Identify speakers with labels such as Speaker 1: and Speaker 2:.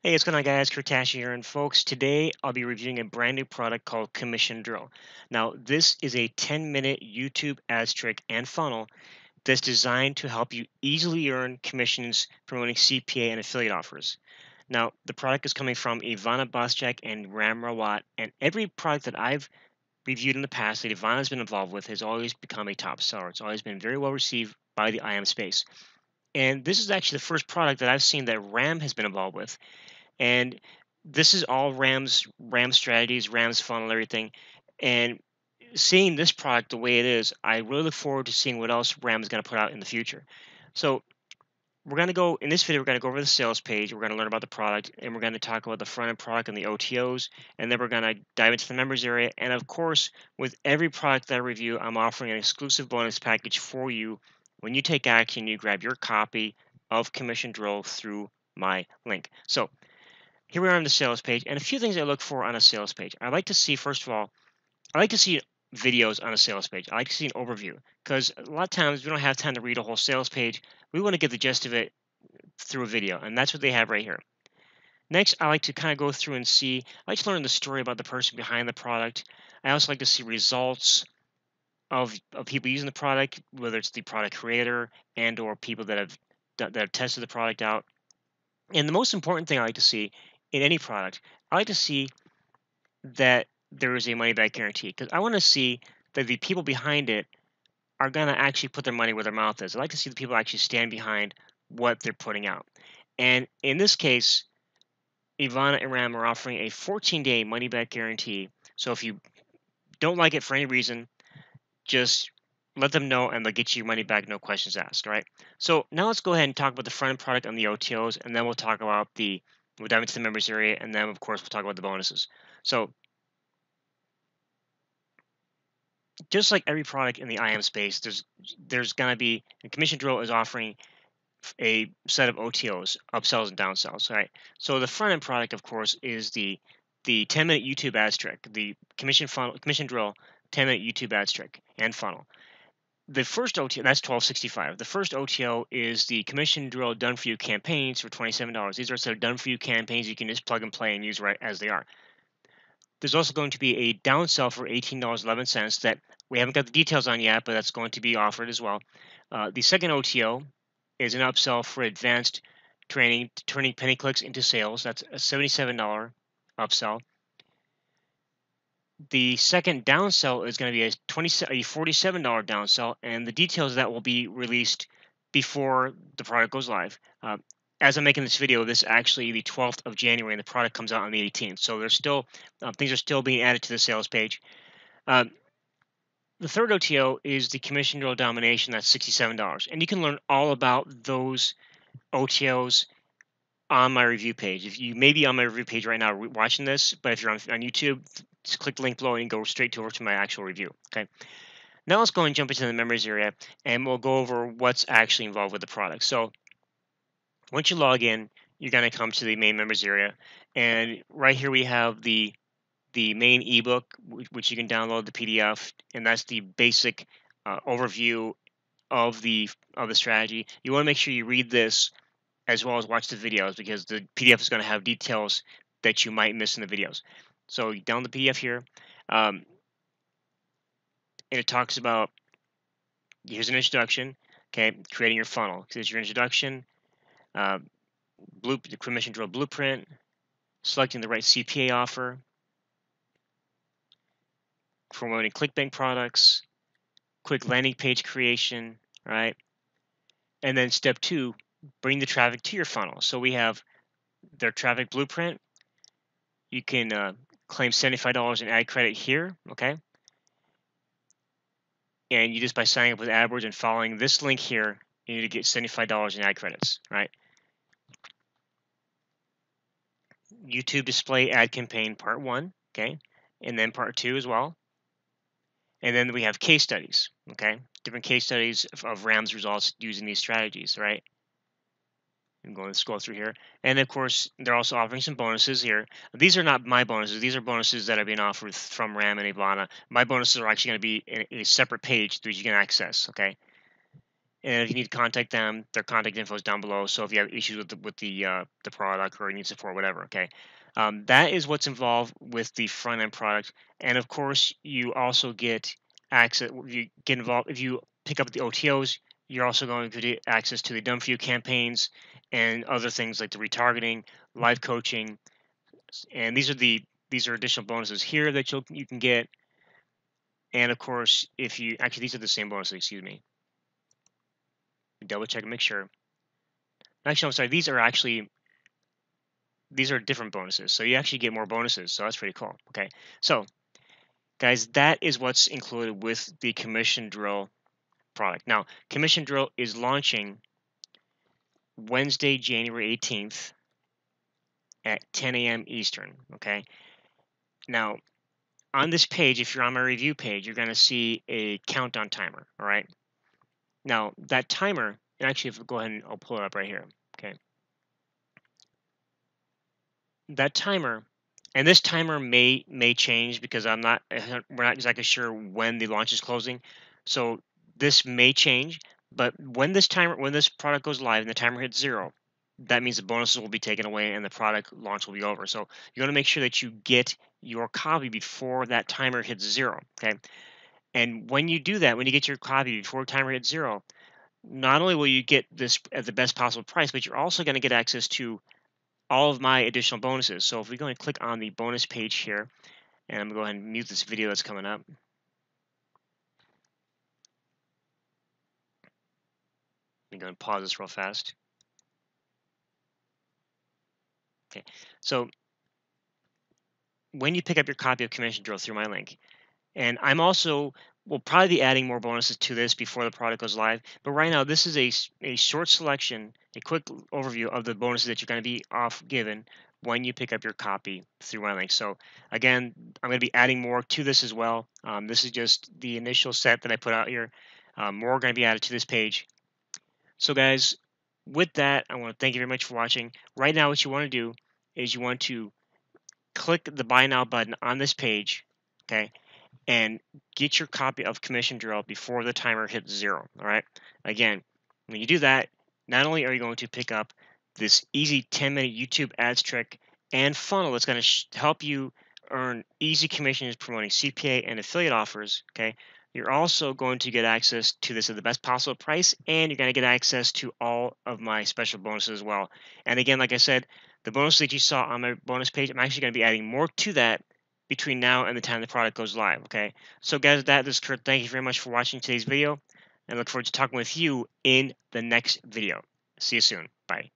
Speaker 1: Hey, what's going on, guys? Tasche here, and folks, today I'll be reviewing a brand new product called Commission Drill. Now, this is a 10-minute YouTube ads trick and funnel that's designed to help you easily earn commissions promoting CPA and affiliate offers. Now, the product is coming from Ivana, Bosnjak, and rawat, and every product that I've reviewed in the past that Ivana's been involved with has always become a top seller. It's always been very well received by the IM space. And this is actually the first product that I've seen that Ram has been involved with. And this is all Rams strategies, Rams funnel, everything. And seeing this product the way it is, I really look forward to seeing what else Ram is going to put out in the future. So we're going to go in this video. We're going to go over the sales page. We're going to learn about the product, and we're going to talk about the front end product and the OTOs, and then we're going to dive into the members area. And of course, with every product that I review, I'm offering an exclusive bonus package for you. When you take action, you grab your copy of Commission Drill through my link. So here we are on the sales page, and a few things I look for on a sales page. I like to see, first of all, I like to see videos on a sales page. I like to see an overview because a lot of times we don't have time to read a whole sales page. We want to get the gist of it through a video, and that's what they have right here. Next, I like to kind of go through and see, I like to learn the story about the person behind the product. I also like to see results of people using the product, whether it's the product creator and or people that have tested the product out. And the most important thing I like to see in any product, I like to see that there is a money back guarantee because I want to see that the people behind it are going to actually put their money where their mouth is. I like to see the people actually stand behind what they're putting out. And in this case, Ivana and Ram are offering a 14-day money back guarantee. So if you don't like it for any reason, just let them know and they'll get you your money back, no questions asked. All right. So now let's go ahead and talk about the front end product and the OTOs, and then we'll talk about we'll dive into the members area, and then of course we'll talk about the bonuses. So just like every product in the IM space, there's gonna be Commission Drill is offering a set of OTOs, upsells and downsells. Right. So the front end product, of course, is the 10-minute YouTube ads trick, the Commission Drill 10-minute YouTube ads trick and funnel. The first OTO, that's $12.65. The first OTO is the Commission Drill Done For You campaigns for $27. These are sort of done for you campaigns you can just plug and play and use right as they are. There's also going to be a downsell for $18.11 that we haven't got the details on yet, but that's going to be offered as well. The second OTO is an upsell for advanced training, turning penny clicks into sales. That's a $77 upsell. The second downsell is going to be a $47 downsell, and the details of that will be released before the product goes live. As I'm making this video, this is actually the 12th of January, and the product comes out on the 18th. So there's still things are still being added to the sales page. The third OTO is the Commission Drill Domination. That's $67, and you can learn all about those OTOs on my review page. If you may be on my review page right now watching this, but if you're on YouTube, just click the link below and go straight over to my actual review. Okay. Now let's go and jump into the members area, and we'll go over what's actually involved with the product. So once you log in, you're going to come to the main members area, and right here we have the main ebook, which you can download the PDF, and that's the basic overview of the strategy. You want to make sure you read this as well as watch the videos because the PDF is going to have details that you might miss in the videos. So you download the PDF here, and it talks about, here's an introduction, okay, creating your funnel. Here's your introduction, the Commission Drill blueprint, selecting the right CPA offer, promoting ClickBank products, quick landing page creation, right? And then step 2, bring the traffic to your funnel. So we have their traffic blueprint. You can claim $75 in ad credit here, okay? And you just by signing up with AdWords and following this link here, you need to get $75 in ad credits, right? YouTube display ad campaign part 1, okay? And then part 2 as well. And then we have case studies, okay? Different case studies of Ram's results using these strategies, right? I'm going to scroll through here. And of course, they're also offering some bonuses here. These are not my bonuses. These are bonuses that are being offered from Ram and Ivana. My bonuses are actually going to be in a separate page that you can access, okay? And if you need to contact them, their contact info is down below. So if you have issues with the product or you need support, whatever, okay. That is what's involved with the front end product. And of course, you also get access. You get involved if you pick up the OTOs. You're also going to get access to the done for you campaigns and other things like the retargeting, live coaching, and these are additional bonuses here that you can get. And of course, if you actually these are the same bonuses. Excuse me. Double check and make sure. Actually, I'm sorry. These are different bonuses. So you actually get more bonuses. So that's pretty cool. Okay. So guys, that is what's included with the Commission Drill product. Now, Commission Drill is launching Wednesday, January 18th at 10 a.m. Eastern. Okay. Now, on this page, if you're on my review page, you're going to see a countdown timer. All right. Now, that timer, and actually, if we go ahead and I'll pull it up right here. Okay. That timer, and this timer may change because we're not exactly sure when the launch is closing. So this may change, but when this product goes live and the timer hits 0, that means the bonuses will be taken away and the product launch will be over. So you want to make sure that you get your copy before that timer hits 0. Okay. And when you do that, when you get your copy before the timer hits 0, not only will you get this at the best possible price, but you're also going to get access to all of my additional bonuses. So if we go and click on the bonus page here, and I'm going to go ahead and mute this video that's coming up. Let me go and pause this real fast. Okay, so when you pick up your copy of Commission Drill through my link, and we'll probably be adding more bonuses to this before the product goes live. But right now, this is a short selection, a quick overview of the bonuses that you're going to be given when you pick up your copy through my link. So again, I'm going to be adding more to this as well. This is just the initial set that I put out here. More are going to be added to this page. So guys, with that, I want to thank you very much for watching. Right now, what you want to do is you want to click the Buy Now button on this page, okay, and get your copy of Commission Drill before the timer hits 0. All right. Again, when you do that, not only are you going to pick up this easy 10-minute YouTube ads trick and funnel that's going to help you earn easy commissions promoting CPA and affiliate offers, okay, you're also going to get access to this at the best possible price, and you're going to get access to all of my special bonuses as well. And again, like I said, the bonus that you saw on my bonus page, I'm actually going to be adding more to that between now and the time the product goes live. Okay. So guys, this is Kurt. Thank you very much for watching today's video, and I look forward to talking with you in the next video. See you soon. Bye.